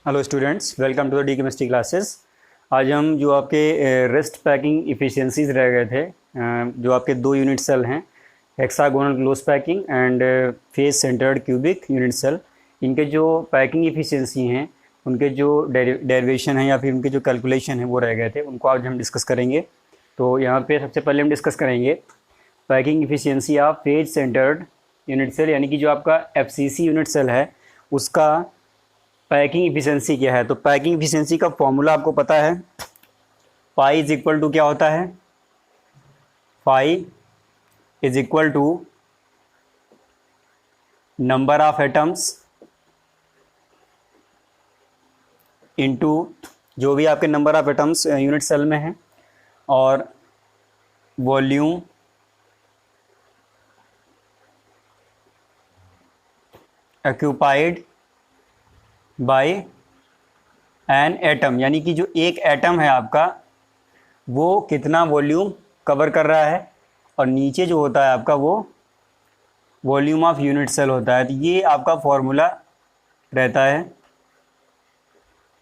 Hello students, welcome to the D chemistry classes. आज हम जो आपके रेस्ट पैकिंग इफ़िशियंसीज रह गए थे, जो आपके 2 यूनिट सेल हैं, hexagonal close packing and face centred cubic unit cell, इनके जो पैकिंग इफ़िशियंसी हैं, उनके जो डेरिवेशन है या फिर उनके जो कैलकुलेशन है वो रह गए थे, उनको आज हम डिस्कस करेंगे। तो यहाँ पे सबसे पहले हम डिस्कस करेंगे packing efficiency of face centred unit cell, यानी कि जो आपका एफसीसी यूनिट सेल है उसका पैकिंग इफिशियंसी क्या है। तो पैकिंग इफिशियंसी का फॉर्मूला आपको पता है, पाई इज इक्वल टू क्या होता है, pi is equal to number of atoms into जो भी आपके number of atoms unit cell में है और volume occupied by an atom, यानी कि जो एक एटम है आपका वो कितना वॉल्यूम कवर कर रहा है, और नीचे जो होता है आपका वो वॉल्यूम ऑफ यूनिट सेल होता है। तो ये आपका फॉर्मूला रहता है।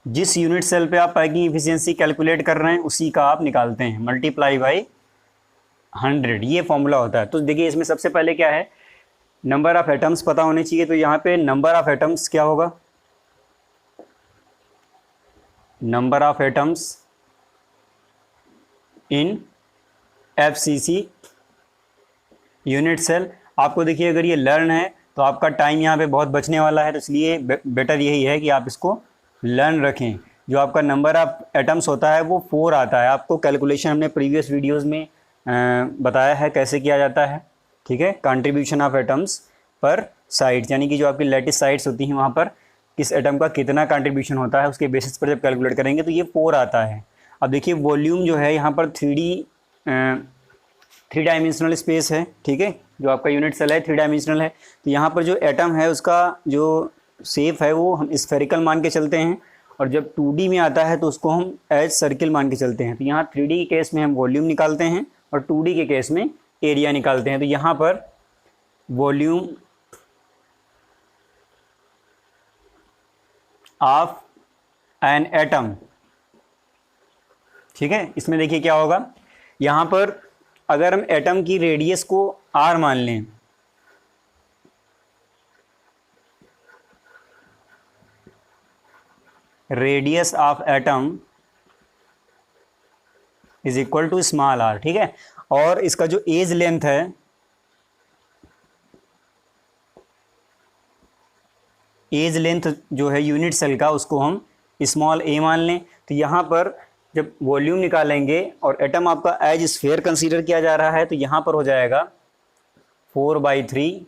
जिस यूनिट सेल पे आप पैकिंग इफिशियंसी कैलकुलेट कर रहे हैं उसी का आप निकालते हैं, मल्टीप्लाई बाई 100, ये फॉर्मूला होता है। तो देखिए इसमें सबसे पहले क्या है, नंबर ऑफ एटम्स पता होने चाहिए। तो यहाँ पे नंबर ऑफ एटम्स क्या होगा, number of atoms in FCC unit cell. आपको देखिए अगर ये लर्न है तो आपका टाइम यहाँ पे बहुत बचने वाला है, तो इसलिए बेटर यही है कि आप इसको लर्न रखें। जो आपका नंबर ऑफ एटम्स होता है वो 4 आता है। आपको कैलकुलेशन हमने प्रीवियस वीडियोस में बताया है कैसे किया जाता है, ठीक है। कंट्रीब्यूशन ऑफ एटम्स पर साइड्स, यानी कि जो आपकी लैटिस साइड्स होती हैं वहाँ पर किस एटम का कितना कंट्रीब्यूशन होता है उसके बेसिस पर जब कैलकुलेट करेंगे तो ये 4 आता है। अब देखिए वॉल्यूम जो है यहाँ पर 3 डायमेंशनल स्पेस है, ठीक है। जो आपका यूनिट सेल है 3 डायमेंशनल है, तो यहाँ पर जो एटम है उसका जो शेप है वो हम स्फेरिकल मान के चलते हैं, और जब 2D में आता है तो उसको हम एज सर्किल मान के चलते हैं। तो यहाँ 3D के केस में हम वॉल्यूम निकालते हैं और 2D के केस में एरिया निकालते हैं। तो यहाँ पर वॉल्यूम ऑफ एन एटम, ठीक है। इसमें देखिए क्या होगा, यहां पर अगर हम एटम की रेडियस को r मान लें, radius of atom is equal to small r, ठीक है। और इसका जो एज लेंथ है, एज लेंथ जो है यूनिट सेल का उसको हम स्मॉल a मान लें। तो यहाँ पर जब वॉल्यूम निकालेंगे और एटम आपका एज स्फेयर कंसीडर किया जा रहा है तो यहाँ पर हो जाएगा 4/3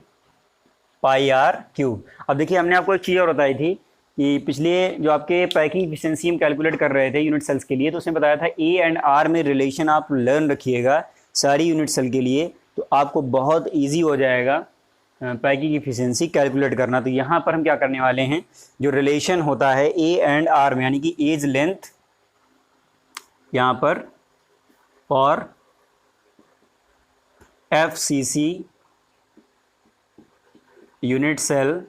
पाई r क्यूब। अब देखिए हमने आपको एक चीज़ और बताई थी कि पिछले जो आपके पैकिंग इफिशियंसी हम कैलकुलेट कर रहे थे यूनिट सेल्स के लिए, तो उसने बताया था a एंड r में रिलेशन आप लर्न रखिएगा सारी यूनिट सेल के लिए, तो आपको बहुत ईजी हो जाएगा पैकिंग इफिशियंसी कैलकुलेट करना। तो यहाँ पर हम क्या करने वाले हैं, जो रिलेशन होता है ए एंड आर में, यानी कि एज लेंथ यहाँ पर for FCC unit cell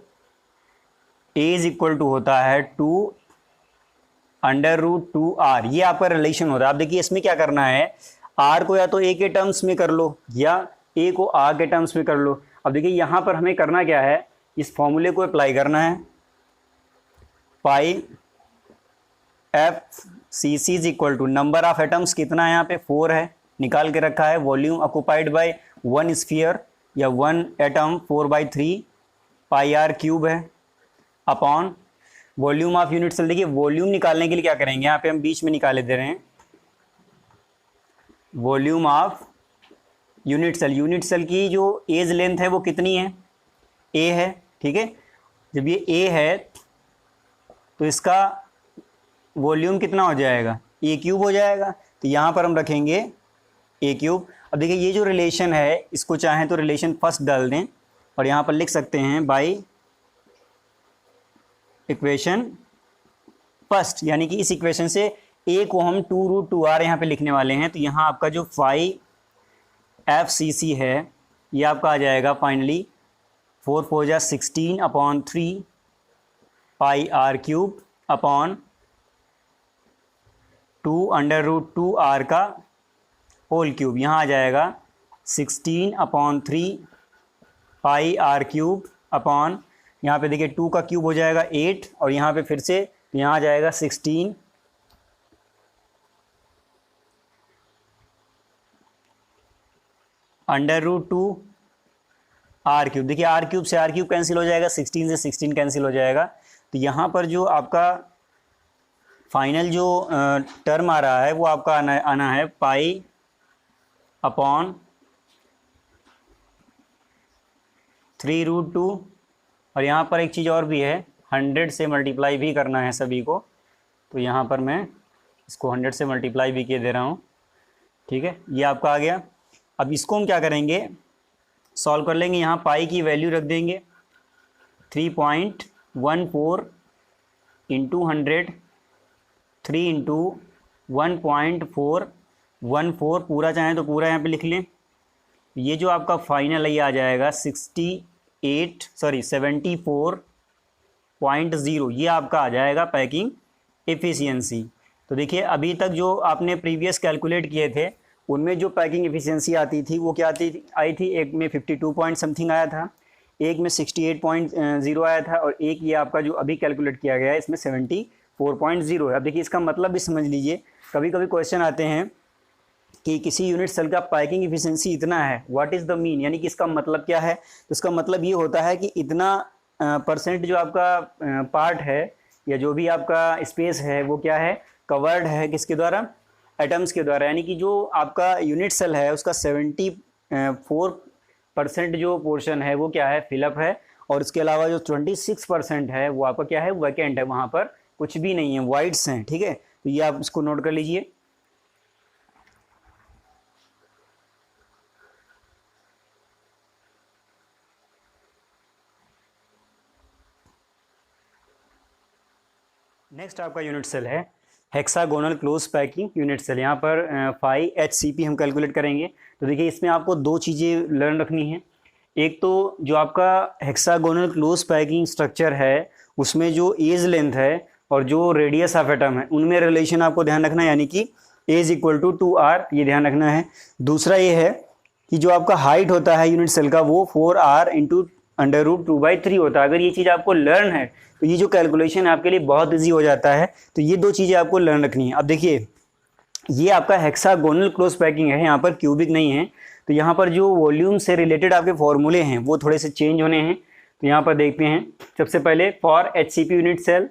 edge equal to होता है 2√2r, ये आपका रिलेशन होता है। आप देखिए इसमें क्या करना है, r को या तो a के टर्म्स में कर लो या a को r के टर्म्स में कर लो। अब देखिए यहाँ पर हमें करना क्या है, इस फॉर्मूले को अप्लाई करना है। Pi F C C is equal to number of atoms कितना है, यहाँ पे 4 है, निकाल के रखा है। वॉल्यूम ऑक्यूपाइड बाय 1 स्फीयर या 1 एटम 4/3 पाई r क्यूब है, upon volume of unit cell. देखिए वॉल्यूम निकालने के लिए क्या करेंगे, यहाँ पे हम बीच में निकाले दे रहे हैं volume of unit cell. Unit cell की जो एज लेंथ है वो कितनी है, a है, ठीक है। जब ये a है तो इसका वॉल्यूम कितना हो जाएगा, a क्यूब हो जाएगा। तो यहाँ पर हम रखेंगे a क्यूब। अब देखिए ये जो रिलेशन है इसको चाहें तो रिलेशन फर्स्ट डाल दें और यहाँ पर लिख सकते हैं बाई इक्वेशन फर्स्ट, यानी कि इस इक्वेशन से a को हम 2√2r यहाँ पे लिखने वाले हैं। तो यहाँ आपका जो फाई FCC है ये आपका आ जाएगा फाइनली 4 4 16/3 पाई r क्यूब अपॉन 2√2r का होल क्यूब, यहाँ आ जाएगा 16/3 पाई r क्यूब अपॉन, यहाँ पे देखिए 2 का क्यूब हो जाएगा 8 और यहाँ पे फिर से यहाँ आ जाएगा 16 √2 r क्यूब। देखिए r क्यूब से r क्यूब कैंसिल हो जाएगा, 16 से 16 कैंसिल हो जाएगा। तो यहाँ पर जो आपका फाइनल जो टर्म आ रहा है वो आपका आना है पाई अपॉन 3√2 और यहाँ पर एक चीज़ और भी है, 100 से मल्टीप्लाई भी करना है सभी को, तो यहाँ पर मैं इसको 100 से मल्टीप्लाई भी किए दे रहा हूँ। ठीक है, ये आपका आ गया। अब इसको हम क्या करेंगे, सॉल्व कर लेंगे। यहाँ पाई की वैल्यू रख देंगे 3.14 इंटू 100, 3 इंटू 1.414, पूरा चाहें तो पूरा यहाँ पे लिख लें। ये जो आपका फाइनल है ये आ जाएगा 74.0, ये आपका आ जाएगा पैकिंग एफिशिएंसी। तो देखिए अभी तक जो आपने प्रीवियस कैलकुलेट किए थे उनमें जो पैकिंग एफिशिएंसी आती थी वो क्या आई थी, एक में 52 पॉइंट समथिंग आया था, एक में 68.0 आया था और एक ये आपका जो अभी कैलकुलेट किया गया है इसमें 74.0 है। अब देखिए इसका मतलब भी समझ लीजिए, कभी कभी क्वेश्चन आते हैं कि किसी यूनिट सेल का पैकिंग एफिशिएंसी इतना है, व्हाट इज़ द मीन, यानी कि इसका मतलब क्या है। तो इसका मतलब ये होता है कि इतना परसेंट जो आपका पार्ट है या जो भी आपका स्पेस है वो क्या है, कवर्ड है किसके द्वारा, एटम्स के द्वारा। यानी कि जो आपका यूनिट सेल है उसका 74% जो पोर्शन है वो क्या है, फिलअप है, और इसके अलावा जो 26% है वो आपका क्या है, वैकेंट है, वहाँ पर कुछ भी नहीं है, वाइड्स हैं। ठीक है, तो ये आप इसको नोट कर लीजिए। नेक्स्ट आपका यूनिट सेल है hexagonal close packing unit cell. यहाँ पर 5HCP हम कैलकुलेट करेंगे। तो देखिए इसमें आपको दो चीज़ें लर्न रखनी है। एक तो जो आपका हेक्सागोनल क्लोज पैकिंग स्ट्रक्चर है उसमें जो एज लेंथ है और जो रेडियस ऑफ एटम है उनमें रिलेशन आपको ध्यान रखना है, यानी कि एज इक्वल टू 2r, ये ध्यान रखना है। दूसरा ये है कि जो आपका हाइट होता है यूनिट सेल का वो 4r इंटू √2/3 होता है। अगर ये चीज़ आपको लर्न है तो ये जो कैलकुलेशन है आपके लिए बहुत इजी हो जाता है। तो ये दो चीज़ें आपको लर्न रखनी है। अब देखिए ये आपका हेक्सागोनल क्लोज पैकिंग है, यहाँ पर क्यूबिक नहीं है। तो यहाँ पर जो वॉल्यूम से रिलेटेड आपके फॉर्मूले हैं वो थोड़े से चेंज होने हैं। तो यहाँ पर देखते हैं, सबसे पहले for HCP unit cell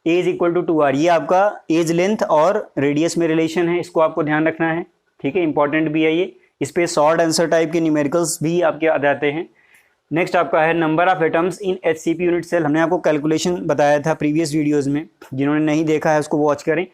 edge equal to 2r, ये आपका एज लेंथ और रेडियस में रिलेशन है, इसको आपको ध्यान रखना है। ठीक है, इंपॉर्टेंट भी है ये। इस पर शॉर्ट आंसर टाइप के न्यूमेरिकल्स भी आपके आ जाते हैं। नेक्स्ट आपका है number of atoms in HCP unit cell. हमने आपको कैलकुलेशन बताया था प्रीवियस वीडियोस में, जिन्होंने नहीं देखा है उसको वॉच करें।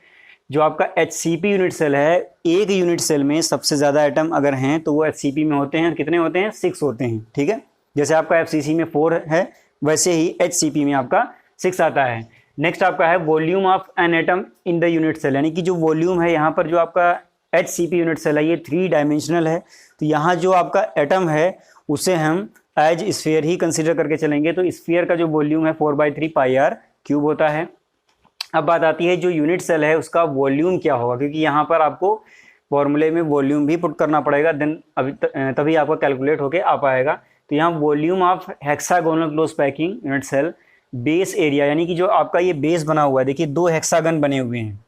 जो आपका HCP यूनिट सेल है, एक यूनिट सेल में सबसे ज़्यादा एटम अगर हैं तो वो HCP में होते हैं। कितने होते हैं, 6 होते हैं। ठीक है, जैसे आपका FCC में 4 है वैसे ही HCP में आपका 6 आता है। नेक्स्ट आपका है volume of an atom in the unit cell, यानी कि जो वॉल्यूम है यहाँ पर जो आपका HCP यूनिट सेल है ये 3 डायमेंशनल है। तो यहाँ जो आपका एटम है उसे हम एज स्फीयर ही कंसीडर करके चलेंगे। तो स्फीयर का जो वॉल्यूम है 4/3 पाई r क्यूब होता है। अब बात आती है जो यूनिट सेल है उसका वॉल्यूम क्या होगा, क्योंकि यहाँ पर आपको फॉर्मूले में वॉल्यूम भी पुट करना पड़ेगा, देन तभी आपका कैलकुलेट होके आ पाएगा। तो यहाँ volume of hexagonal close packing unit cell base area, यानी कि जो आपका ये बेस बना हुआ है, देखिए 2 हेक्सागन बने हुए हैं।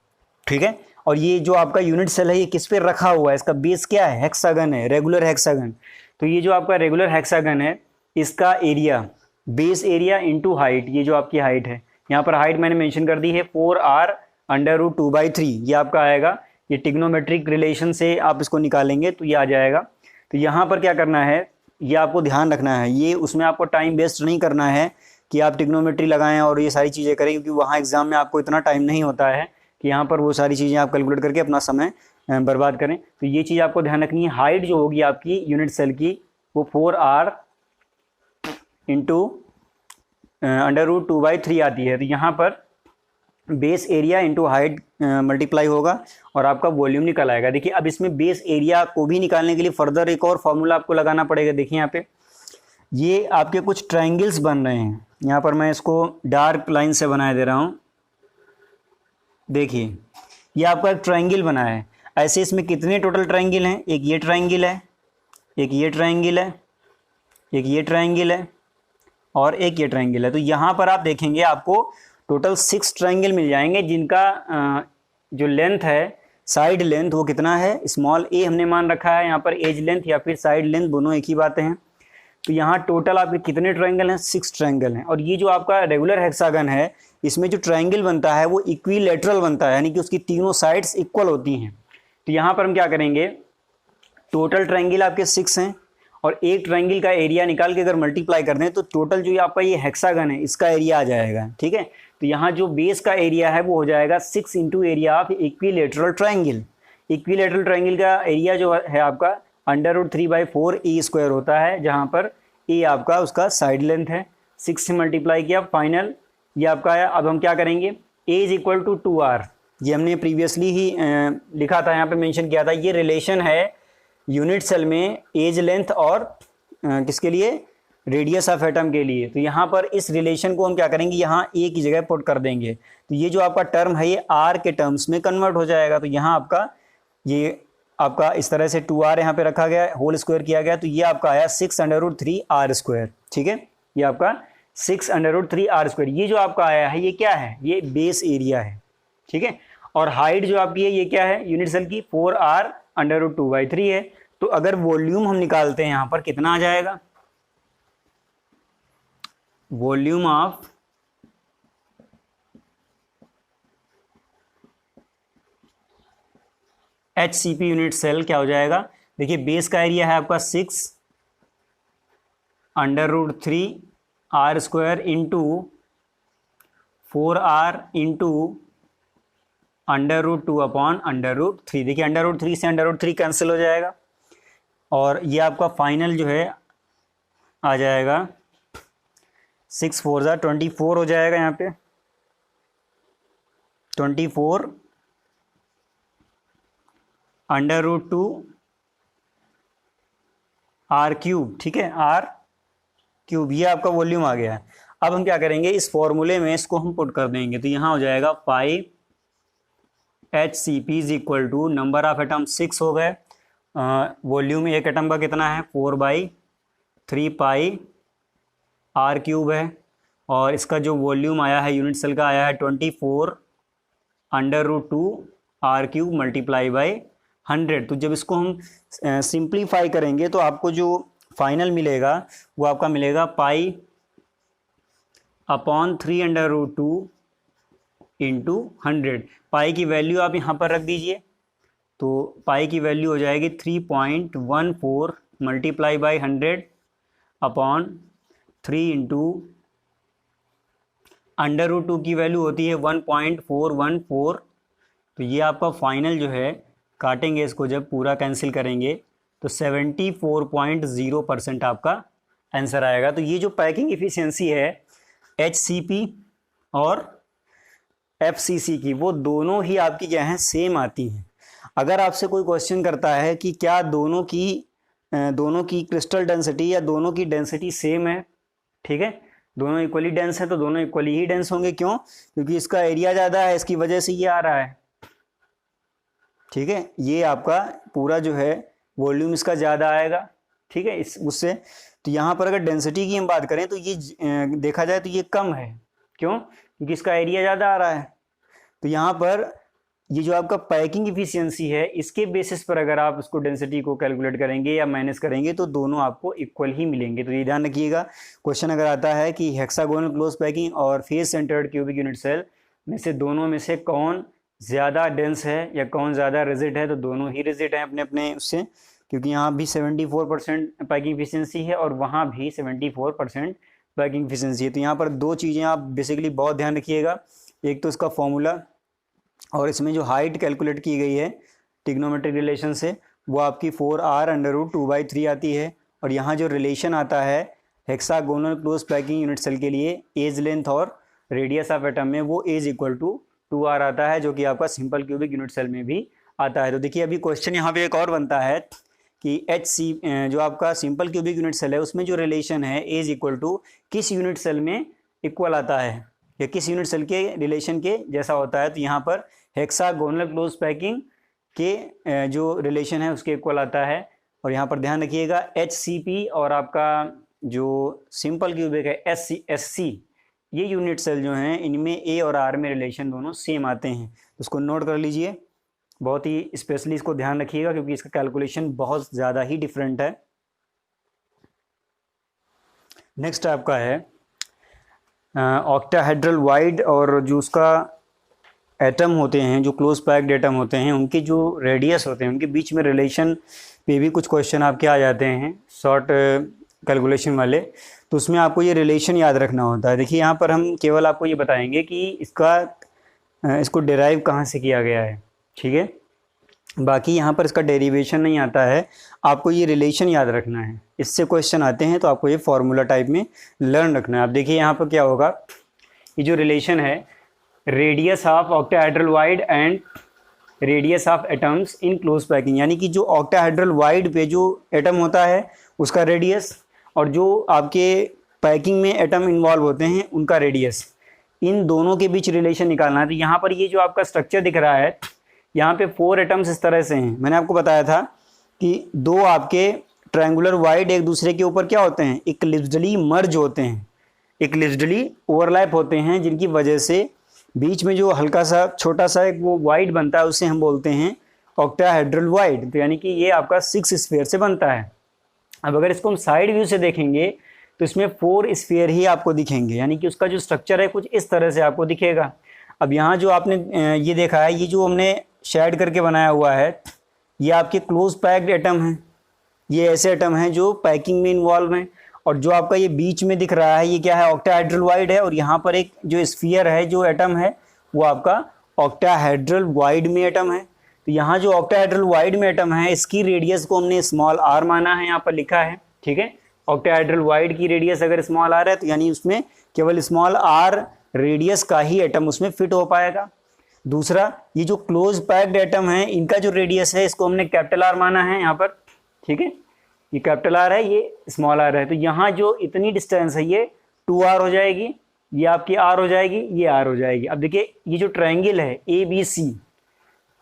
ठीक है, और ये जो आपका यूनिट सेल है ये किस पे रखा हुआ है, इसका बेस क्या है, हेक्सागन है, रेगुलर हेक्सागन। तो ये जो आपका रेगुलर हेक्सागन है इसका area, base area into height, ये जो आपकी हाइट है, यहाँ पर हाइट मैंने मेंशन कर दी है 4r √2/3, ये आपका आएगा। ये टिग्नोमेट्रिक रिलेशन से आप इसको निकालेंगे तो ये आ जाएगा। तो यहाँ पर क्या करना है ये आपको ध्यान रखना है, ये उसमें आपको टाइम वेस्ट नहीं करना है कि आप टिग्नोमेट्री लगाएं और ये सारी चीज़ें करें, क्योंकि वहाँ एग्जाम में आपको इतना टाइम नहीं होता है कि यहाँ पर वो सारी चीज़ें आप कैलकुलेट करके अपना समय बर्बाद करें। तो ये चीज़ आपको ध्यान रखनी है। हाइट जो होगी आपकी यूनिट सेल की वो 4r इंटू √2/3 आती है। तो यहाँ पर base area into height multiply होगा और आपका वॉल्यूम निकल आएगा। देखिए अब इसमें बेस एरिया को भी निकालने के लिए फर्दर एक और फॉर्मूला आपको लगाना पड़ेगा। देखिए यहाँ पे ये आपके कुछ ट्रायंगल्स बन रहे हैं, यहाँ पर मैं इसको डार्क लाइन से बना दे रहा हूँ। देखिए ये आपका एक ट्रायंगल बना है। ऐसे इसमें कितने टोटल ट्रायंगल हैं? एक ये ट्रायंगल है, एक ये ट्रायंगल है, एक ये ट्रायंगल है और एक ये ट्रायंगल है। तो यहाँ पर आप देखेंगे आपको टोटल 6 ट्रायंगल मिल जाएंगे, जिनका जो लेंथ है, साइड लेंथ, वो कितना है? स्मॉल ए हमने मान रखा है। यहाँ पर एज लेंथ या फिर साइड लेंथ दोनों एक ही बातें हैं। तो यहाँ टोटल आपके कितने ट्रायंगल हैं? 6 ट्रायंगल हैं। और ये जो आपका रेगुलर हेक्सागन है, इसमें जो ट्रायंगल बनता है वो इक्विलेटरल बनता है, यानी कि उसकी तीनों साइड्स इक्वल होती हैं। तो यहाँ पर हम क्या करेंगे, टोटल ट्रायंगल आपके 6 हैं और एक ट्रायंगल का एरिया निकाल के अगर मल्टीप्लाई कर दें तो टोटल जो आपका ये हेक्सागन है इसका एरिया आ जाएगा। ठीक है, तो यहाँ जो बेस का एरिया है वो हो जाएगा 6 into area of equilateral triangle. Equilateral triangle का एरिया जो है आपका √3/4 ए स्क्वायर होता है, जहाँ पर ए आपका उसका साइड लेंथ है। 6 से मल्टीप्लाई किया, फाइनल ये आपका आया। अब हम क्या करेंगे, ए इज इक्वल टू 2r, ये हमने प्रीवियसली ही लिखा था, यहाँ पे मेंशन किया था। ये रिलेशन है यूनिट सेल में एज लेंथ और किसके लिए? रेडियस ऑफ एटम के लिए। तो यहाँ पर इस रिलेशन को हम क्या करेंगे, यहाँ ए की जगह पुट कर देंगे। तो ये जो आपका टर्म है ये आर के टर्म्स में कन्वर्ट हो जाएगा। तो यहाँ आपका ये आपका इस तरह से 2r यहाँ पे रखा गया, होल स्क्वायर किया गया, तो ये आपका आया 6√3r²। ठीक है, ये आपका 6√3r²। ये जो आपका आया है ये क्या है? ये बेस एरिया है। ठीक है, और हाइट जो आपकी है ये क्या है यूनिट सेल की? 4r√2/3 है। तो अगर वॉल्यूम हम निकालते हैं यहाँ पर कितना आ जाएगा? Volume of HCP unit cell क्या हो जाएगा? देखिए बेस का एरिया है आपका 6√3r² इंटू 4r इंटू √2/√3। देखिए √3 से √3 कैंसिल हो जाएगा और ये आपका फाइनल जो है आ जाएगा 6 4 24 हो जाएगा। यहाँ पे 24 √2r³। ठीक है, r³, ये आपका वॉल्यूम आ गया है। अब हम क्या करेंगे, इस फॉर्मूले में इसको हम पुट कर देंगे। तो यहाँ हो जाएगा 5HCP is equal to number of atom 6 हो गए, वॉल्यूम एक एटम का कितना है 4/3 पाई r³ है, और इसका जो वॉल्यूम आया है यूनिट सेल का आया है 24 √2r³ मल्टीप्लाई बाई 100। तो जब इसको हम सिंप्लीफाई करेंगे तो आपको जो फाइनल मिलेगा वो आपका मिलेगा π/3√2 इंटू 100। पाई की वैल्यू आप यहाँ पर रख दीजिए, तो पाई की वैल्यू हो जाएगी 3.14 मल्टीप्लाई बाई 100/3 इंटू √2 की वैल्यू होती है 1.414। तो ये आपका फाइनल जो है, काटेंगे इसको जब पूरा कैंसिल करेंगे तो 74.0% आपका आंसर आएगा। तो ये जो पैकिंग इफिशियंसी है HCP और FCC की, वो दोनों ही आपकी क्या हैं, सेम आती हैं। अगर आपसे कोई क्वेश्चन करता है कि क्या दोनों की क्रिस्टल डेंसिटी या दोनों की डेंसिटी सेम है, ठीक है, दोनों इक्वली डेंस है, तो दोनों इक्वली ही डेंस होंगे। क्यों? क्योंकि इसका एरिया ज़्यादा है, इसकी वजह से ये आ रहा है। ठीक है, ये आपका पूरा जो है वॉल्यूम इसका ज़्यादा आएगा। ठीक है, इस उससे तो यहाँ पर अगर डेंसिटी की हम बात करें तो ये देखा जाए तो ये कम है। क्यों? क्योंकि इसका एरिया ज़्यादा आ रहा है। तो यहाँ पर ये जो आपका पैकिंग इफिशियंसी है, इसके बेसिस पर अगर आप इसको डेंसिटी को कैलकुलेट करेंगे या माइनस करेंगे तो दोनों आपको इक्वल ही मिलेंगे। तो ये ध्यान रखिएगा, क्वेश्चन अगर आता है कि हेक्सागोनल क्लोज पैकिंग और face centred cubic unit cell में से दोनों में से कौन ज़्यादा डेंस है या कौन ज़्यादा रिजिड है, तो दोनों ही रिजिड हैं अपने अपने उससे, क्योंकि यहाँ भी 74% पैकिंग इफिशियंसी है और वहाँ भी 74% पैकिंग इफिशियंसी है। तो यहाँ पर दो चीज़ें आप बेसिकली बहुत ध्यान रखिएगा, एक तो इसका फॉर्मूला और इसमें जो हाइट कैलकुलेट की गई है ट्रिग्नोमेट्रिक रिलेशन से, वो आपकी 4r√2/3 आती है। और यहाँ जो रिलेशन आता है hexagonal close packing unit cell के लिए एज लेंथ और रेडियस ऑफ एटम में, वो एज इक्वल टू 2r आता है, जो कि आपका सिंपल क्यूबिक यूनिट सेल में भी आता है। तो देखिए अभी क्वेश्चन यहाँ पे एक और बनता है कि जो आपका सिंपल क्यूबिक यूनिट सेल है उसमें जो रिलेशन है एज इक्वल टू किस यूनिट सेल में इक्वल आता है। या किस यूनिट सेल के रिलेशन के जैसा होता है, तो यहाँ पर हेक्सागोनल क्लोज पैकिंग के जो रिलेशन है उसके इक्वल आता है। और यहाँ पर ध्यान रखिएगा HCP और आपका जो सिंपल क्यूबिक है SC, ये यूनिट सेल जो हैं इनमें A और R में रिलेशन दोनों सेम आते हैं, उसको नोट कर लीजिए। बहुत ही स्पेशली इसको ध्यान रखिएगा क्योंकि इसका कैलकुलेशन बहुत ज़्यादा ही डिफरेंट है। नेक्स्ट आपका है ऑक्टाहेड्रल वाइड, और जो उसका एटम होते हैं, जो क्लोज पैक्ड एटम होते हैं, उनके जो रेडियस होते हैं उनके बीच में रिलेशन पे भी कुछ क्वेश्चन आपके आ जाते हैं शॉर्ट कैलकुलेशन वाले, तो उसमें आपको ये रिलेशन याद रखना होता है। देखिए यहाँ पर हम केवल आपको ये बताएंगे कि इसको डिराइव कहाँ से किया गया है, ठीक है। बाकी यहाँ पर इसका डेरिवेशन नहीं आता है, आपको ये रिलेशन याद रखना है। इससे क्वेश्चन आते हैं तो आपको ये फॉर्मूला टाइप में लर्न रखना है। आप देखिए यहाँ पर क्या होगा, ये जो रिलेशन है radius of octahedral wide and radius of atoms in close packing, यानी कि जो ऑक्टाहेड्रल वाइड पे जो एटम होता है उसका रेडियस और जो आपके पैकिंग में एटम इन्वॉल्व होते हैं उनका रेडियस, इन दोनों के बीच रिलेशन निकालना है। तो यहाँ पर ये जो आपका स्ट्रक्चर दिख रहा है, यहाँ पे 4 एटम्स इस तरह से हैं। मैंने आपको बताया था कि 2 आपके ट्रायंगुलर वाइड एक दूसरे के ऊपर क्या होते हैं, इक्लिप्सडली मर्ज होते हैं, इक्लिप्सडली ओवरलैप होते हैं, जिनकी वजह से बीच में जो हल्का सा छोटा सा एक वो वाइड बनता है उसे हम बोलते हैं ऑक्टाहेड्रल वाइड। तो यानी कि ये आपका 6 स्फीयर से बनता है। अब अगर इसको हम साइड व्यू से देखेंगे तो इसमें 4 स्फीयर ही आपको दिखेंगे, यानी कि उसका जो स्ट्रक्चर है कुछ इस तरह से आपको दिखेगा। अब यहाँ जो आपने ये देखा है, ये जो हमने शेड करके बनाया हुआ है, ये आपके क्लोज पैक्ड एटम हैं, ये ऐसे एटम हैं जो पैकिंग में इन्वॉल्व हैं। और जो आपका ये बीच में दिख रहा है ये क्या है, ऑक्टाहेड्रल वाइड है, और यहाँ पर एक जो स्फीयर है जो एटम है वो आपका ऑक्टाहेड्रल वाइड में एटम है। तो यहाँ जो ऑक्टाहेड्रल वाइड में एटम है इसकी रेडियस को हमने स्मॉल r माना है, यहाँ पर लिखा है, ठीक है। ऑक्टाहेड्रल वाइड की रेडियस अगर स्मॉल r है तो यानी उसमें केवल स्मॉल r रेडियस का ही एटम उसमें फिट हो पाएगा। दूसरा, ये जो क्लोज पैक्ड एटम है इनका जो रेडियस है इसको हमने कैपिटल R माना है यहाँ पर, ठीक है। ये कैपिटल R है, ये स्मॉल r है, तो यहाँ जो इतनी डिस्टेंस है ये 2r हो जाएगी, ये आपकी r हो जाएगी, ये r हो जाएगी। अब देखिए ये जो ट्रायंगल है ABC,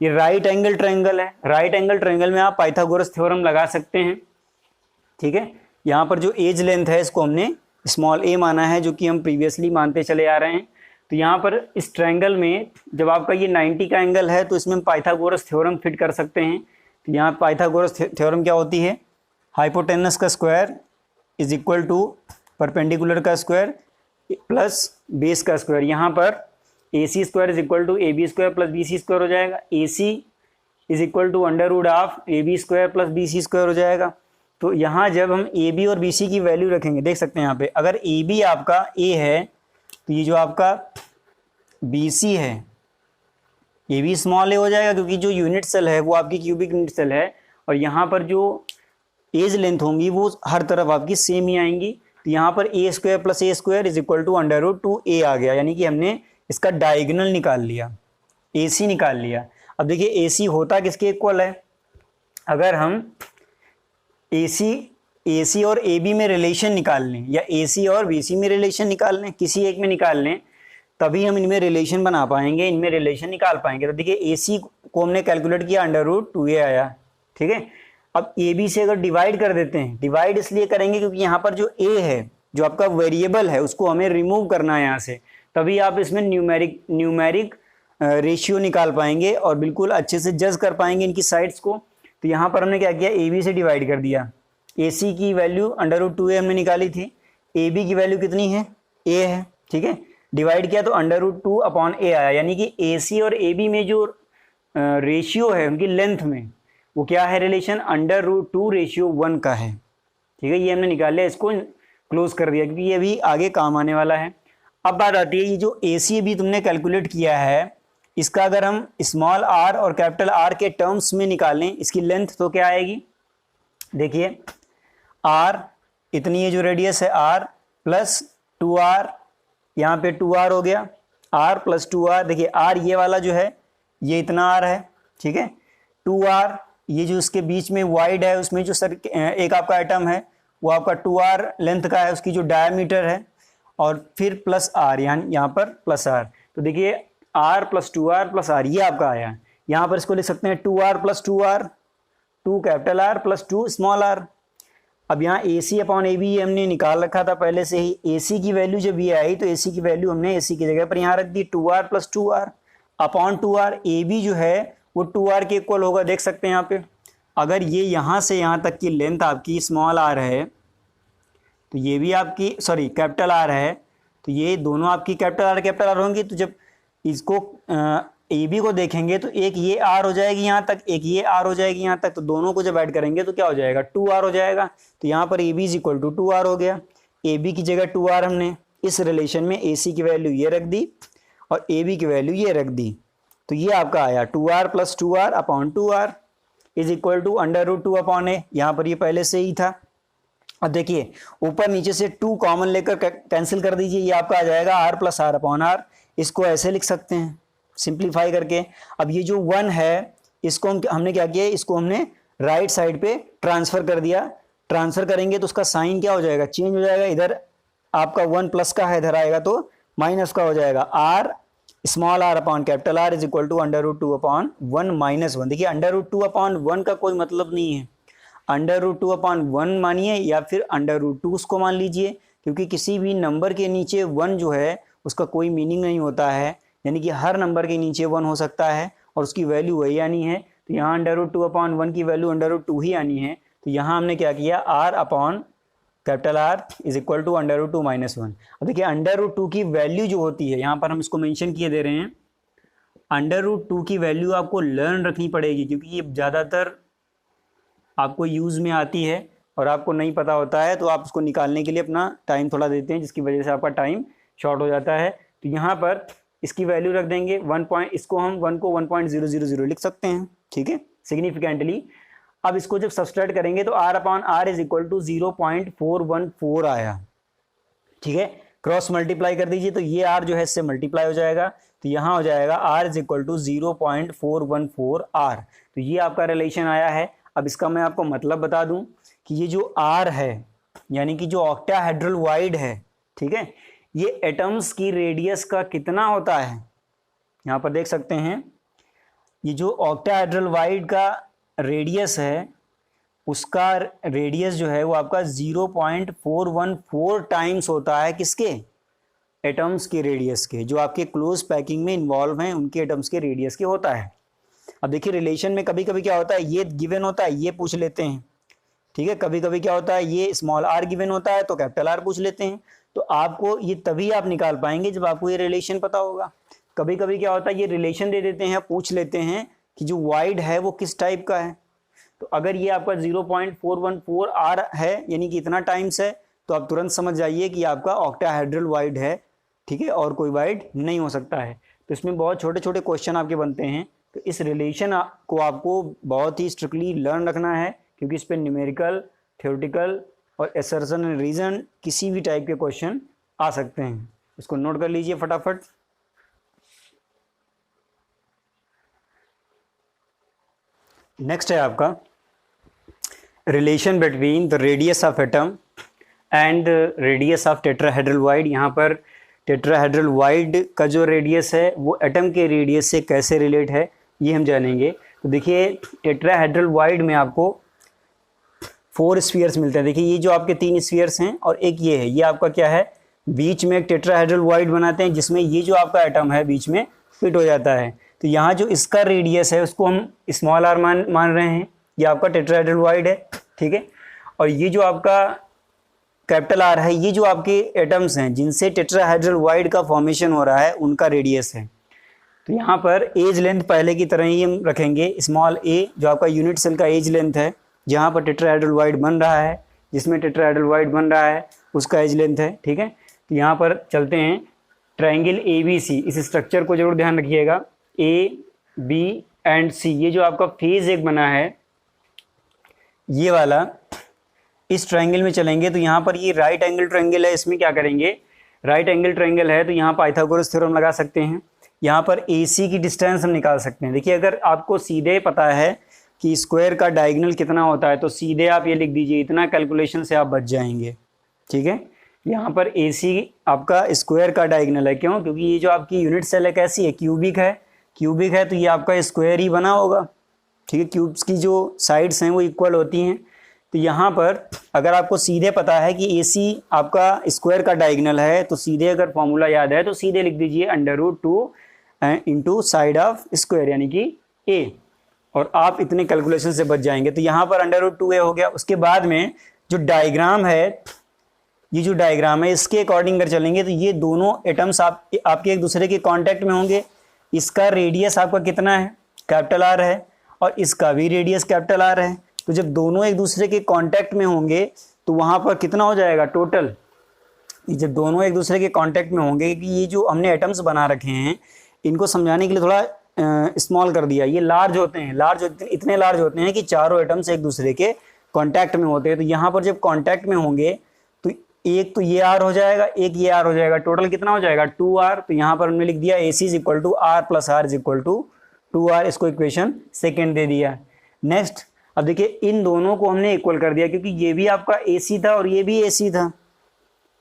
ये राइट एंगल ट्रायंगल है। राइट एंगल ट्रायंगल में आप पाइथागोरस थ्योरम लगा सकते हैं, ठीक है। यहाँ पर जो एज लेंथ है इसको हमने स्मॉल a माना है, जो कि हम प्रीवियसली मानते चले आ रहे हैं। तो यहाँ पर इस ट्रायंगल में जब आपका ये 90 का एंगल है तो इसमें हम पाइथागोरस थ्योरम फिट कर सकते हैं। तो यहाँ पाइथागोरस थ्योरम क्या होती है, हाइपोटेनस का square is equal to perpendicular का स्क्वायर प्लस बेस का स्क्वायर। यहाँ पर AC square is equal to AB square plus BC square हो जाएगा। AC is equal to under root of AB square plus BC square हो जाएगा। तो यहाँ जब हम AB और BC की वैल्यू रखेंगे, देख सकते हैं यहाँ पे अगर AB आपका A है तो ये जो आपका BC है ये भी स्मॉल a हो जाएगा, क्योंकि जो यूनिट सेल है वो आपकी क्यूबिक यूनिट सेल है, और यहाँ पर जो एज लेंथ होंगी वो हर तरफ आपकी सेम ही आएंगी। तो यहाँ पर a square plus a square is equal to under root 2a आ गया, यानी कि हमने इसका डायगोनल निकाल लिया, AC निकाल लिया। अब देखिए AC होता किसके इक्वल है, अगर हम AC और AB में रिलेशन निकाल लें या AC और BC में रिलेशन निकाल लें, किसी एक में निकाल लें, तभी हम इनमें रिलेशन बना पाएंगे, इनमें रिलेशन निकाल पाएंगे। तो देखिए AC को हमने कैलकुलेट किया अंडर रूट 2a आया, ठीक है। अब AB से अगर डिवाइड कर देते हैं, डिवाइड इसलिए करेंगे क्योंकि यहाँ पर जो a है जो आपका वेरिएबल है उसको हमें रिमूव करना है यहाँ से, तभी आप इसमें न्यूमेरिक रेशियो निकाल पाएंगे और बिल्कुल अच्छे से जज कर पाएंगे इनकी साइड्स को। तो यहाँ पर हमने क्या किया, AB से डिवाइड कर दिया। AC की वैल्यू अंडर रूट 2a हमने निकाली थी, AB की वैल्यू कितनी है, a है, ठीक है। डिवाइड किया तो अंडर रूट 2 अपॉन a आया, यानी कि AC और AB में जो रेशियो है उनकी लेंथ में वो क्या है, रिलेशन अंडर रूट 2 रेशियो 1 का है, ठीक है। ये हमने निकाल लिया, इसको क्लोज कर दिया क्योंकि ये भी आगे काम आने वाला है। अब बात आती है ये जो AC भी तुमने कैलकुलेट किया है, इसका अगर हम स्मॉल r और कैपिटल R के टर्म्स में निकालें इसकी लेंथ तो क्या आएगी, देखिए r इतनी है जो रेडियस है r प्लस 2r, यहाँ पे 2r हो गया, r प्लस 2r, देखिए r ये वाला जो है ये इतना r है, ठीक है। 2r ये जो उसके बीच में वाइड है उसमें जो एक आपका एटम है वो आपका 2r लेंथ का है, उसकी जो डायमीटर है, और फिर प्लस आर, यहाँ पर प्लस आर। तो देखिए are plus 2r plus are ये आपका आया। यहाँ पर इसको लिख सकते हैं 2r plus 2r, 2 capital R plus 2 small R. अब यहाँ ए सी अपॉन ए बी हमने निकाल रखा था पहले से ही। ए सी की वैल्यू जब ये आई तो ए सी की वैल्यू हमने ए सी की जगह पर यहाँ रख दी 2r plus 2r upon 2r। A B जो है वो 2r के इक्वल होगा, देख सकते हैं यहाँ पे। अगर ये यहाँ से यहाँ तक की लेंथ आपकी स्मॉल आर है तो ये भी आपकी कैपिटल आर है, तो ये दोनों आपकी कैपिटल आर होंगी। तो जब इसको ए बी को देखेंगे तो एक ये आर हो जाएगी यहाँ तक, एक ये आर हो जाएगी यहाँ तक, तो दोनों को जब ऐड करेंगे तो क्या हो जाएगा 2r हो जाएगा। तो यहाँ पर A B is equal to 2r हो गया। ए बी की जगह 2r हमने इस रिलेशन में ए सी की वैल्यू ये रख दी और ए बी की वैल्यू ये रख दी, तो ये आपका आया 2r plus 2r upon 2r is equal to √2 upon A. यहाँ पर ये पहले से ही था। अब देखिए ऊपर नीचे से 2 कॉमन लेकर कैंसिल कर दीजिए, ये आपका आ जाएगा r plus r upon r। इसको ऐसे लिख सकते हैं सिंप्लीफाई करके। अब ये जो 1 है इसको हमने क्या किया, इसको हमने राइट साइड पे ट्रांसफर कर दिया। ट्रांसफर करेंगे तो उसका साइन क्या हो जाएगा, चेंज हो जाएगा। इधर आपका 1 प्लस का है, इधर आएगा तो माइनस का हो जाएगा। r small r upon capital R is equal to √2 upon 1 minus 1। देखिए √2 अपॉन 1 का कोई मतलब नहीं है, √2 अपॉन 1 मानिए या फिर √2 उसको मान लीजिए, क्योंकि किसी भी नंबर के नीचे 1 जो है उसका कोई मीनिंग नहीं होता है। यानी कि हर नंबर के नीचे 1 हो सकता है और उसकी वैल्यू वही आनी है। तो यहाँ √2 अपॉन 1 की वैल्यू √2 ही आनी है। तो यहाँ हमने क्या किया, r upon capital R is equal to √2 minus 1। अब देखिए √2 की वैल्यू जो होती है, यहाँ पर हम इसको मेंशन किए दे रहे हैं, √2 की वैल्यू आपको लर्न रखनी पड़ेगी, क्योंकि ये ज़्यादातर आपको यूज़ में आती है और आपको नहीं पता होता है, तो आप उसको निकालने के लिए अपना टाइम थोड़ा देते हैं, जिसकी वजह से आपका टाइम शॉर्ट हो जाता है। तो यहाँ पर इसकी वैल्यू रख देंगे 1 इसको हम 1 को 1.000 लिख सकते हैं, ठीक है, सिग्निफिकेंटली। अब इसको जब सब्सट्रैक्ट करेंगे तो r upon r is equal to 0.414 आया, ठीक है। क्रॉस मल्टीप्लाई कर दीजिए तो ये r जो है इससे मल्टीप्लाई हो जाएगा, तो यहाँ हो जाएगा r is equal to 0.414 r। तो ये आपका रिलेशन आया है। अब इसका मैं आपको मतलब बता दूं कि ये जो r है यानी कि जो ऑक्टाहेड्रल वाइड है, ठीक है, ये एटम्स की रेडियस का कितना होता है, यहाँ पर देख सकते हैं। ये जो ऑक्टाहेड्रल वाइड का रेडियस है उसका रेडियस जो है वो आपका 0.414 टाइम्स होता है, किसके, एटम्स के रेडियस के, जो आपके क्लोज पैकिंग में इन्वॉल्व हैं उनके एटम्स के रेडियस के होता है। अब देखिए रिलेशन में कभी कभी क्या होता है, ये गिवन होता है, ये पूछ लेते हैं, ठीक है। कभी कभी क्या होता है, ये स्मॉल r गिवन होता है तो कैपिटल R पूछ लेते हैं। तो आपको ये तभी आप निकाल पाएंगे जब आपको ये रिलेशन पता होगा। कभी कभी क्या होता है, ये रिलेशन दे देते हैं, पूछ लेते हैं कि जो वाइड है वो किस टाइप का है। तो अगर ये आपका 0.414 r है यानी कि इतना टाइम्स है, तो आप तुरंत समझ जाइए कि आपका ऑक्टाहेड्रल वाइड है, ठीक है, और कोई वाइड नहीं हो सकता है। तो इसमें बहुत छोटे छोटे क्वेश्चन आपके बनते हैं। तो इस रिलेशन को आपको बहुत ही स्ट्रिक्टली लर्न रखना है, क्योंकि इस पर न्यूमेरिकल, थ्योरेटिकल और असर्शन एंड रीजन किसी भी टाइप के क्वेश्चन आ सकते हैं। इसको नोट कर लीजिए फटाफट। नेक्स्ट है आपका relation between the radius of atom and radius of tetrahedral void. यहाँ पर टेट्राहेड्रल वाइड का जो रेडियस है वो एटम के रेडियस से कैसे रिलेट है ये हम जानेंगे। तो देखिए टेट्राहेड्रल वाइड में आपको 4 स्फीयर्स मिलते हैं। देखिए ये जो आपके 3 स्फीयर्स हैं और एक ये है, ये आपका क्या है, बीच में एक टेट्राहेड्रल वाइड बनाते हैं जिसमें ये जो आपका एटम है बीच में फिट हो जाता है। तो यहाँ जो इसका रेडियस है उसको हम स्मॉल r मान रहे हैं, ये आपका टेट्राहेड्रल वाइड है, ठीक है। और ये जो आपका कैपिटल R है, ये जो आपके एटम्स हैं जिनसे टेट्राहेड्रल वाइड का फॉर्मेशन हो रहा है उनका रेडियस है। तो यहाँ पर एज लेंथ पहले की तरह ही हम रखेंगे, स्मॉल a जो आपका यूनिट सेल का एज लेंथ है, जहाँ पर टेट्राहेड्रल वाइड बन रहा है, जिसमें टेट्राहेड्रल वाइड बन रहा है उसका एज लेंथ है, ठीक है। तो यहाँ पर चलते हैं ट्रायंगल ABC, इस स्ट्रक्चर को जरूर ध्यान रखिएगा, A, B एंड C। ये जो आपका फेज एक बना है ये वाला, इस ट्रायंगल में चलेंगे तो यहाँ पर ये राइट एंगल ट्रायंगल है। इसमें क्या करेंगे, राइट एंगल ट्रायंगल है तो यहाँ पाइथागोरस थ्योरम लगा सकते हैं। यहाँ पर AC की डिस्टेंस हम निकाल सकते हैं। देखिए अगर आपको सीधे पता है कि स्क्वायर का डायगोनल कितना होता है तो सीधे आप ये लिख दीजिए, इतना कैलकुलेशन से आप बच जाएंगे, ठीक है। यहाँ पर ए सी आपका स्क्वायर का डायगोनल है। क्यों? क्योंकि ये जो आपकी यूनिट सेल है कैसी है, क्यूबिक है। क्यूबिक है तो ये आपका स्क्वायर ही बना होगा, ठीक है। क्यूब्स की जो साइड्स हैं वो इक्वल होती हैं। तो यहाँ पर अगर आपको सीधे पता है कि ए सी आपका स्क्वायर का डायगोनल है, तो सीधे अगर फॉर्मूला याद है तो सीधे लिख दीजिए √2 इंटू साइड ऑफ स्क्वायर यानी कि ए, और आप इतने कैलकुलेशन से बच जाएंगे। तो यहाँ पर √2a हो गया। उसके बाद में जो डायग्राम है, ये जो डायग्राम है इसके अकॉर्डिंग अगर चलेंगे तो ये दोनों एटम्स आपके एक दूसरे के कांटेक्ट में होंगे। इसका रेडियस आपका कितना है, कैपिटल आर है, और इसका भी रेडियस कैपिटल आर है। तो जब दोनों एक दूसरे के कांटेक्ट में होंगे तो वहाँ पर कितना हो जाएगा टोटल, जब दोनों एक दूसरे के कांटेक्ट में होंगे, कि ये जो हमने एटम्स बना रखे हैं इनको समझाने के लिए थोड़ा स्मॉल कर दिया। ये लार्ज होते हैं, इतने लार्ज होते हैं कि चारों एटम्स एक दूसरे के कांटेक्ट में होते हैं। तो यहाँ पर जब कांटेक्ट में होंगे तो एक तो ये आर हो जाएगा, एक ये आर हो जाएगा, टोटल कितना हो जाएगा 2r। तो यहाँ पर हमने लिख दिया AC is equal to R plus R is equal to 2r, इसको इक्वेशन सेकेंड दे दिया। नेक्स्ट अब देखिए इन दोनों को हमने इक्वल कर दिया, क्योंकि ये भी आपका AC था और ये भी AC था।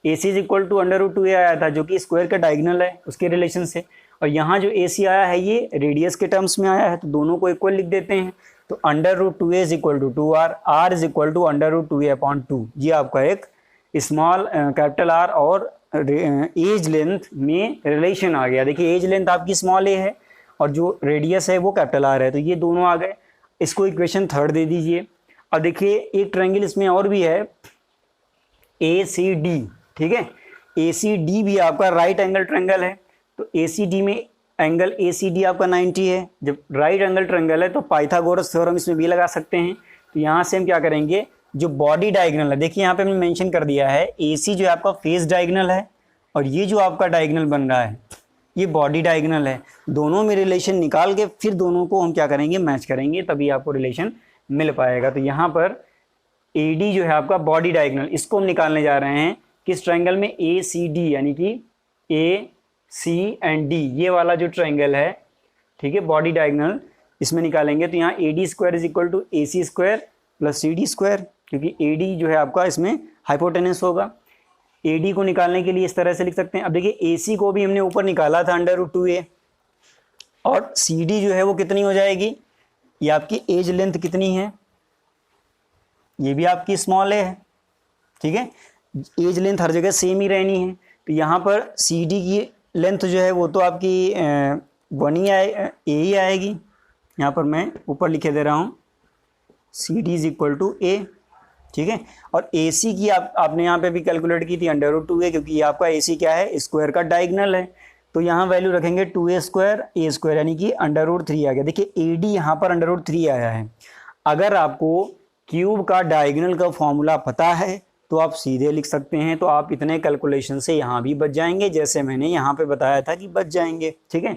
AC is equal to √2a आया था जो कि स्क्वायर का डायगोनल है उसके रिलेशन से, और यहाँ जो AC आया है ये रेडियस के टर्म्स में आया है, तो दोनों को इक्वल लिख देते हैं। तो √2a is equal to 2r, R is equal to √2a/2। ये आपका एक स्मॉल कैपिटल आर और एज लेंथ में रिलेशन आ गया। देखिए एज लेंथ आपकी स्मॉल ए है और जो रेडियस है वो कैपिटल आर है, तो ये दोनों आ गए। इसको इक्वेशन थर्ड दे दीजिए। अब देखिए एक ट्रायंगल इसमें और भी है ACD, ठीक है। ACD भी आपका राइट एंगल ट्रायंगल है, तो ACD में एंगल ACD आपका 90 है। जब राइट एंगल ट्रायंगल है तो पाइथागोरस थ्योरम इसमें भी लगा सकते हैं। तो यहाँ से हम क्या करेंगे, जो बॉडी डायगोनल है, देखिए यहाँ पे हमने मेंशन कर दिया है AC जो है आपका फेस डायगोनल है, और ये जो आपका डायगोनल बन रहा है ये बॉडी डायगोनल है। दोनों में रिलेशन निकाल के फिर दोनों को हम क्या करेंगे, मैच करेंगे, तभी आपको रिलेशन मिल पाएगा। तो यहाँ पर AD जो है आपका बॉडी डायगोनल, इसको हम निकालने जा रहे हैं किस ट्रायंगल में, ACD, यानी कि AC एंड D, ये वाला जो ट्रायंगल है, ठीक है, बॉडी डायगोनल इसमें निकालेंगे। तो यहाँ AD square is equal to AC square plus CD square, क्योंकि AD जो है आपका इसमें हाइपोटेनस होगा। AD को निकालने के लिए इस तरह से लिख सकते हैं। अब देखिए AC को भी हमने ऊपर निकाला था √2a, और CD जो है वो कितनी हो जाएगी, ये आपकी एज लेंथ कितनी है, ये भी आपकी स्मॉल है, ठीक है। एज लेंथ हर जगह सेम ही रहनी है। तो यहाँ पर CD की लेंथ जो है वो तो आपकी 1 ही ए ही आएगी। यहाँ पर मैं ऊपर लिखे दे रहा हूँ CD is equal to A, ठीक है। और AC की आपने यहाँ पे भी कैलकुलेट की थी √2a, क्योंकि ये आपका AC क्या है, स्क्वायर का डायगोनल है। तो यहाँ वैल्यू रखेंगे 2a स्क्वायर A स्क्वायर, यानी कि √3 आ गया। देखिए AD यहाँ पर √3 आया है। अगर आपको क्यूब का डायगोनल का फॉर्मूला पता है तो आप सीधे लिख सकते हैं, तो आप इतने कैलकुलेशन से यहाँ भी बच जाएंगे, जैसे मैंने यहाँ पे बताया था कि बच जाएंगे, ठीक है।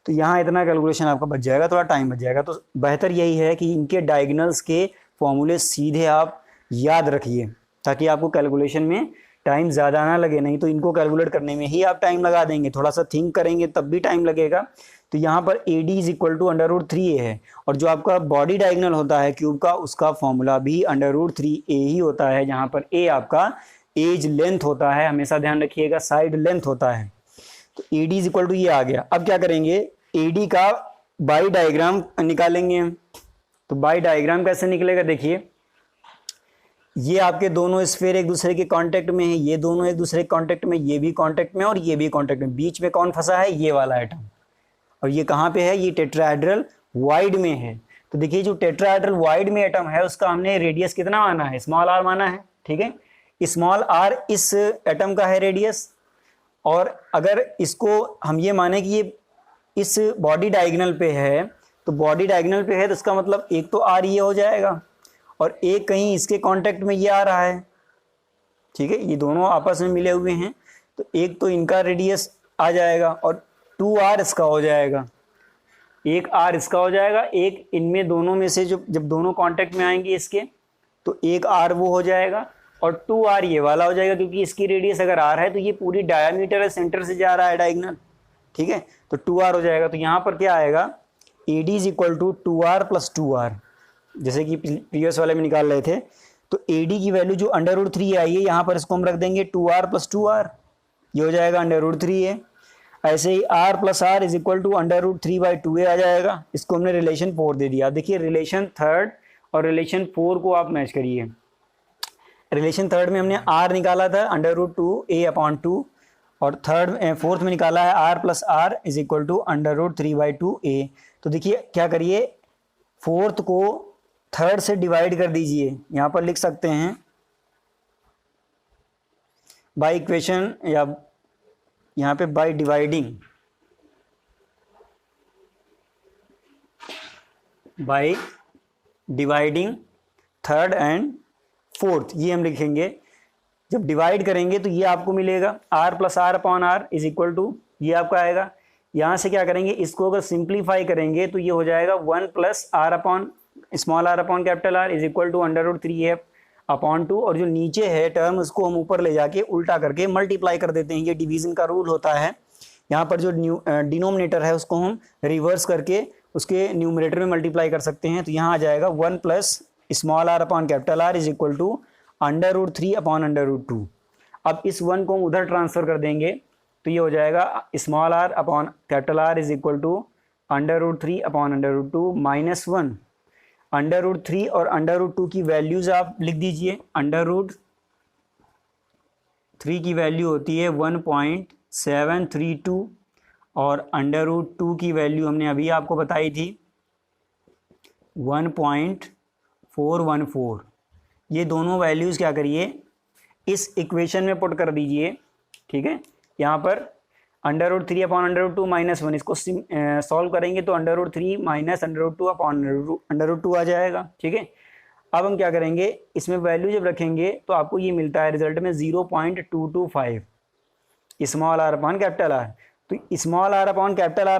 तो यहाँ इतना कैलकुलेशन आपका बच जाएगा, थोड़ा टाइम बच जाएगा। तो बेहतर यही है कि इनके डायगोनल्स के फॉर्मूले सीधे आप याद रखिए, ताकि आपको कैलकुलेशन में टाइम ज़्यादा ना लगे। नहीं तो इनको कैलकुलेट करने में ही आप टाइम लगा देंगे, थोड़ा सा थिंक करेंगे तब भी टाइम लगेगा। तो यहाँ पर AD is equal to √3a है, और जो आपका बॉडी डायगोनल होता है क्यूब का, उसका फॉर्मूला भी √3a ही होता है, जहाँ पर A आपका एज लेंथ होता है, हमेशा ध्यान रखिएगा, साइड लेंथ होता है। तो AD इज इक्वल टू ये आ गया। अब क्या करेंगे, AD का बाई डायग्राम निकालेंगे हम। तो बाई डायग्राम कैसे निकलेगा, देखिए ये आपके दोनों स्फीयर एक दूसरे के कांटेक्ट में है, ये दोनों एक दूसरे के कांटेक्ट में, ये भी कांटेक्ट में और ये भी कांटेक्ट में। बीच में कौन फंसा है, ये वाला एटम, और ये कहाँ पे है, ये टेट्राहेड्रल वाइड में है। तो देखिए जो टेट्राहेड्रल वाइड में एटम है उसका हमने रेडियस कितना माना है, स्मॉल r माना है, ठीक है। स्मॉल r इस एटम का है रेडियस, और अगर इसको हम ये माने कि ये इस बॉडी डायगोनल पे है, तो बॉडी डायगोनल पे है तो इसका मतलब एक तो r ये हो जाएगा, और एक कहीं इसके कांटेक्ट में ये आ रहा है, ठीक है। ये दोनों आपस में मिले हुए हैं, तो एक तो इनका रेडियस आ जाएगा और 2r इसका हो जाएगा, एक r इसका हो जाएगा, एक इनमें दोनों में से जब दोनों कांटेक्ट में आएंगे इसके, तो एक r वो हो जाएगा और 2r ये वाला हो जाएगा, क्योंकि इसकी रेडियस अगर r है तो ये पूरी डायमीटर है, सेंटर से जा रहा है डायगोनल, ठीक है। तो 2r हो जाएगा। तो यहाँ पर क्या आएगा, AD is equal to 2r plus 2r, जैसे कि प्रीवियस वाले में निकाल रहे थे। तो AD की वैल्यू जो √3 आई है यहाँ पर इसको हम रख देंगे 2R + 2R, ये हो जाएगा √3A। ऐसे ही R + R is equal to √3/2A आ जाएगा। इसको हमने रिलेशन 4 दे दिया। देखिए रिलेशन थर्ड और रिलेशन 4 को आप मैच करिए। रिलेशन थर्ड में हमने R निकाला था √2A/2 और फोर्थ में निकाला है R + R is equal to √3/2A। तो देखिए क्या करिए, फोर्थ को थर्ड से डिवाइड कर दीजिए। यहाँ पर लिख सकते हैं बाय इक्वेशन, या यहाँ पे by dividing, by dividing third and fourth, ये हम लिखेंगे। जब डिवाइड करेंगे तो ये आपको मिलेगा R + R/R is equal to, ये आपका आएगा। यहाँ से क्या करेंगे, इसको अगर सिंप्लीफाई करेंगे तो ये हो जाएगा 1 + R/R is equal to √3A/2, और जो नीचे है टर्म उसको हम ऊपर ले जाके उल्टा करके मल्टीप्लाई कर देते हैं। ये डिवीजन का रूल होता है। यहाँ पर जो डिनोमिनेटर है उसको हम रिवर्स करके उसके न्यूमरेटर में मल्टीप्लाई कर सकते हैं। तो यहाँ आ जाएगा 1 + R/R इज इक्वल टू √3/√2। अब इस 1 को हम उधर ट्रांसफर कर देंगे तो ये हो जाएगा r/R is equal to √3/√2 minus 1। √3 और √2 की वैल्यूज आप लिख दीजिए। √3 की वैल्यू होती है 1.732 और √2 की वैल्यू हमने अभी आपको बताई थी 1.414। ये दोनों वैल्यूज़ क्या करिए, इस इक्वेशन में पुट कर दीजिए। ठीक है, यहाँ पर √3/√2 माइनस 1, इसको सॉल्व करेंगे तो √3 माइनस √2/√2 आ जाएगा। ठीक है, अब हम क्या करेंगे, इसमें वैल्यू जब रखेंगे तो आपको ये मिलता है रिजल्ट में 0.225 r/R। तो r/R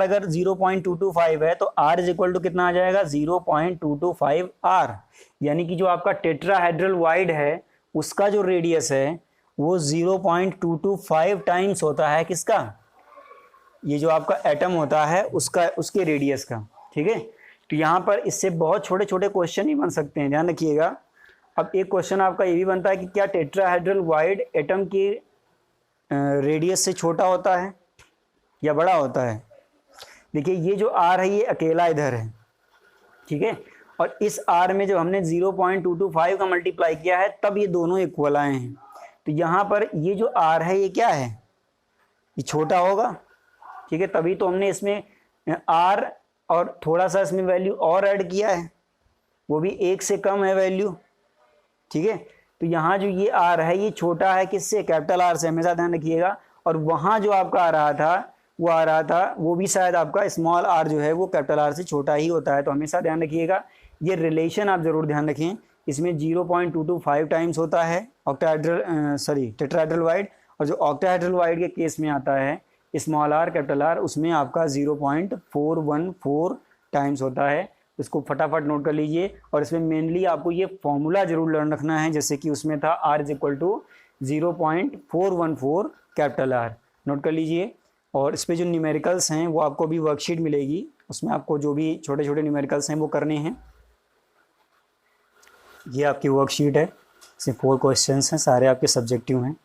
अगर 0.225 है तो r इज इक्वल टू कितना आ जाएगा, 0.225 r। यानी कि जो आपका टेट्राहेड्रल वाइड है उसका जो रेडियस है वो 0.225 टाइम्स होता है किसका, ये जो आपका एटम होता है उसका, उसके रेडियस का। ठीक है, तो यहाँ पर इससे बहुत छोटे छोटे क्वेश्चन ही बन सकते हैं, ध्यान रखिएगा। अब एक क्वेश्चन आपका ये भी बनता है कि क्या टेट्राहेड्रल वाइड एटम की रेडियस से छोटा होता है या बड़ा होता है। देखिए ये जो r है ये अकेला इधर है। ठीक है, और इस r में जब हमने 0.225 का मल्टीप्लाई किया है तब ये दोनों इक्वल आए हैं। तो यहाँ पर ये जो r है ये क्या है, ये छोटा होगा। ठीक है, तभी तो हमने इसमें r और थोड़ा सा इसमें वैल्यू और ऐड किया है, वो भी 1 से कम है वैल्यू। ठीक है, तो यहाँ जो ये r है ये छोटा है किससे, कैपिटल R से, हमेशा ध्यान रखिएगा। और वहाँ जो आपका आ रहा था वो भी शायद आपका स्मॉल r जो है वो कैपिटल R से छोटा ही होता है। तो हमेशा ध्यान रखिएगा, ये रिलेशन आप जरूर ध्यान रखें। इसमें 0.225 टाइम्स होता है टेट्राहेड्रल वाइड, और जो ऑक्टाहेड्रल वाइड के केस में आता है स्मॉल r कैपिटल R, उसमें आपका 0.414 टाइम्स होता है। इसको फटाफट नोट कर लीजिए। और इसमें मेनली आपको ये फॉर्मूला जरूर लर्न रखना है, जैसे कि उसमें था r is equal to 0.414 capital R, note कर लीजिए। और इस पे जो न्यूमेरिकल्स हैं वो आपको भी वर्कशीट मिलेगी, उसमें आपको जो भी छोटे छोटे न्यूमेरिकल्स हैं वो करने हैं। ये आपकी वर्कशीट है, इसमें 4 क्वेश्चंस हैं, सारे आपके सब्जेक्टिव हैं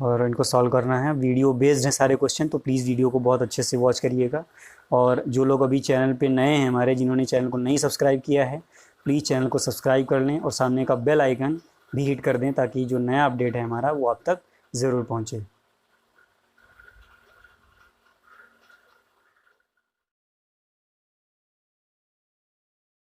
और इनको सॉल्व करना है। वीडियो बेस्ड हैं सारे क्वेश्चन, तो प्लीज़ वीडियो को बहुत अच्छे से वॉच करिएगा। और जो लोग अभी चैनल पे नए हैं हमारे, जिन्होंने चैनल को नहीं सब्सक्राइब किया है, प्लीज़ चैनल को सब्सक्राइब कर लें और सामने का बेल आइकन भी हिट कर दें ताकि जो नया अपडेट है हमारा वो आप तक ज़रूर पहुँचे।